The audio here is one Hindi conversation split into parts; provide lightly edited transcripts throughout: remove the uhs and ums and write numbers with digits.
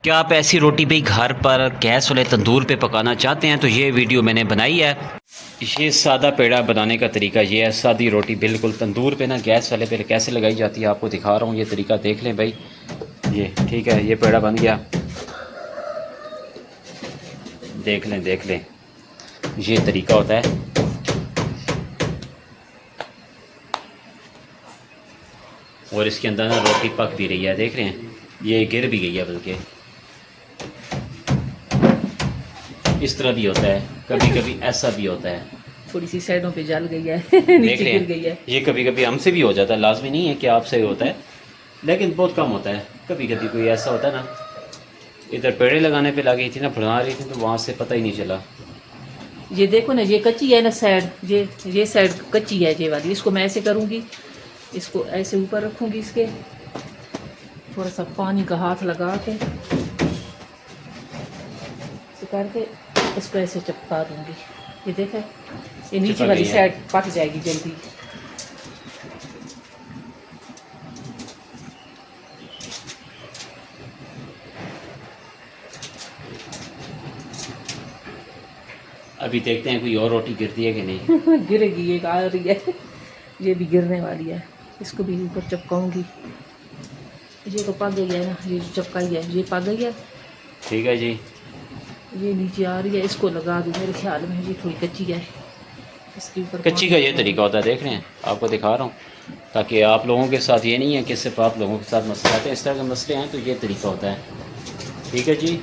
क्या आप ऐसी रोटी भी घर पर गैस वाले तंदूर पे पकाना चाहते हैं तो ये वीडियो मैंने बनाई है। ये सादा पेड़ा बनाने का तरीका ये है। सादी रोटी बिल्कुल तंदूर पे ना गैस वाले पे कैसे लगाई जाती है आपको दिखा रहा हूँ। ये तरीका देख लें भाई। ये ठीक है, ये पेड़ा बन गया। देख लें ये तरीका होता है। और इसके अंदर ना रोटी पक भी रही है, देख रहे हैं, ये गिर भी गई है। बल्कि इस तरह भी होता है, कभी कभी ऐसा भी होता है। थोड़ी सी साइडों पे जल गई है देख रहे गिर गई है। हैं, ये कभी कभी हमसे भी हो जाता है, लाजमी नहीं है कि आपसे होता है, लेकिन बहुत कम होता है। कभी कभी कोई ऐसा होता है ना। इधर पेड़े लगाने पे लगी थी ना, बना रही थी, तो वहाँ से पता ही नहीं चला। ये देखो ना, ये कच्ची है ना साइड, ये साइड कच्ची है ये वाली। इसको मैं ऐसे करूँगी, इसको ऐसे ऊपर रखूँगी, इसके थोड़ा सा पानी का हाथ लगा के ऐसे करके इसको ऐसे चिपका दूँगी। ये देखें, ये नीचे वाली साइड पक जाएगी जल्दी। अभी देखते हैं कोई और रोटी गिरती है कि नहीं। गिरेगी, एक आ रही है, ये भी गिरने वाली है। इसको भी ऊपर चिपकाऊंगी। ये तो पक गई है ना, ये जो चिपकाई है ये पक गई है। ठीक है जी। ये नीचे आ रही है, इसको लगा दूँ। मेरे ख्याल में ये थोड़ी कच्ची है, इसके ऊपर कच्ची का ये तरीका होता है, देख रहे हैं, आपको दिखा रहा हूँ, ताकि आप लोगों के साथ ये नहीं है कि सिर्फ आप लोगों के साथ मसले आते हैं। इस तरह के मसले हैं तो ये तरीका होता है। ठीक है जी।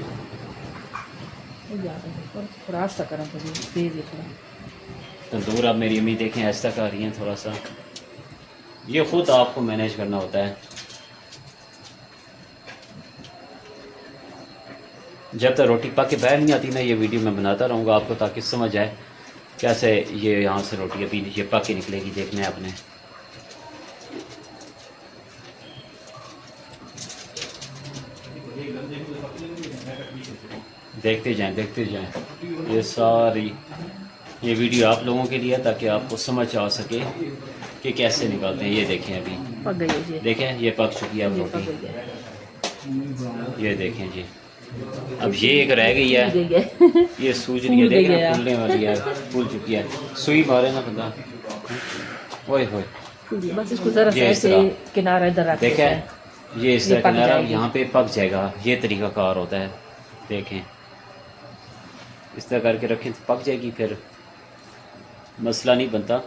थोड़ा आस्ता करें, तो तेज है थोड़ा। तंदूर आप मेरी अम्मी देखें ऐसा कर रही हैं थोड़ा सा। ये ख़ुद आपको मैनेज करना होता है। जब तक रोटी पक के बाहर नहीं आती ना, ये वीडियो मैं बनाता रहूँगा आपको, ताकि समझ आए कैसे ये यहाँ से रोटी अभी ये पक के निकलेगी। देखना है आपने। देखते जाएं। ये सारी ये वीडियो आप लोगों के लिए, ताकि आपको समझ आ सके कि कैसे निकालते हैं। ये देखें, अभी पक गई है, देखें, ये पक चुकी है अब रोटी। ये देखें जी, अब ये एक रह गई है, ये सूज रही है, देख रहे हैं, फूलने वाली है, फूल चुकी है। सुई मारे ना बंदा, ओए होए। बस इसको जरा सा ऐसे किनारा इधर रख देते हैं। देखें, ये इस तरह किनारा यहाँ पे पक जाएगा। ये तरीका कार होता है। देखें, इस तरह करके रखें तो पक जाएगी, फिर मसला नहीं बनता।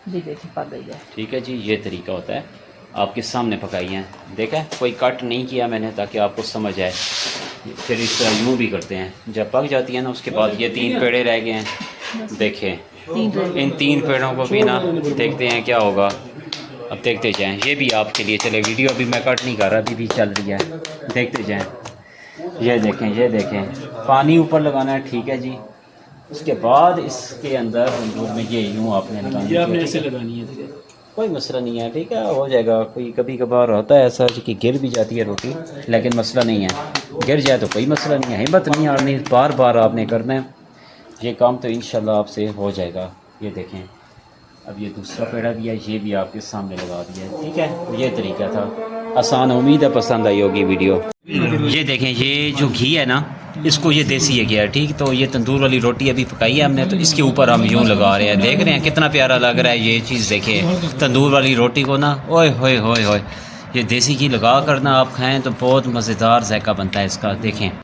जी देखिए, पक गई है। ठीक है जी, ये तरीका होता है। आपके सामने पकाई हैं, देखा, कोई कट नहीं किया मैंने, ताकि आपको समझ आए। फिर इस तरह यूँ भी करते हैं। जब पक जाती है ना, उसके बाद ये 3 पेड़े रह गए हैं। देखें, इन 3 पेड़ों को भी ना देखते हैं क्या होगा। अब देखते जाएं। ये भी आपके लिए चले, वीडियो अभी मैं कट नहीं कर रहा, अभी भी चल रही है, देखते जाएं। ये देखें, पानी ऊपर लगाना है। ठीक है जी। उसके बाद इसके अंदर तंदूर में ये यूँ आपने लगानी है, ये आपने ऐसे लगानी है। कोई मसला नहीं है, ठीक है, हो जाएगा। कोई कभी कभार होता है ऐसा कि गिर भी जाती है रोटी, लेकिन मसला नहीं है। गिर जाए तो कोई मसला नहीं है, हिम्मत नहीं हारनी, बार बार आपने करना है ये काम, तो इंशाल्लाह आपसे हो जाएगा। ये देखें, अब ये दूसरा पेड़ा भी है, ये भी आपके सामने लगा दिया है। ठीक है, ये तरीका था आसान। उम्मीद है पसंद आई होगी वीडियो। ये देखें, ये जो घी है ना, इसको ये देसी है गया, ठीक। तो ये तंदूर वाली रोटी अभी पकाई है हमने, तो इसके ऊपर हम यूँ लगा रहे हैं। देख रहे हैं कितना प्यारा लग रहा है ये चीज़। देखें, तंदूर वाली रोटी को ना, ओए होए होए होए, ये देसी घी लगा कर ना आप खाएँ तो बहुत मज़ेदार जायका बनता है इसका। देखें।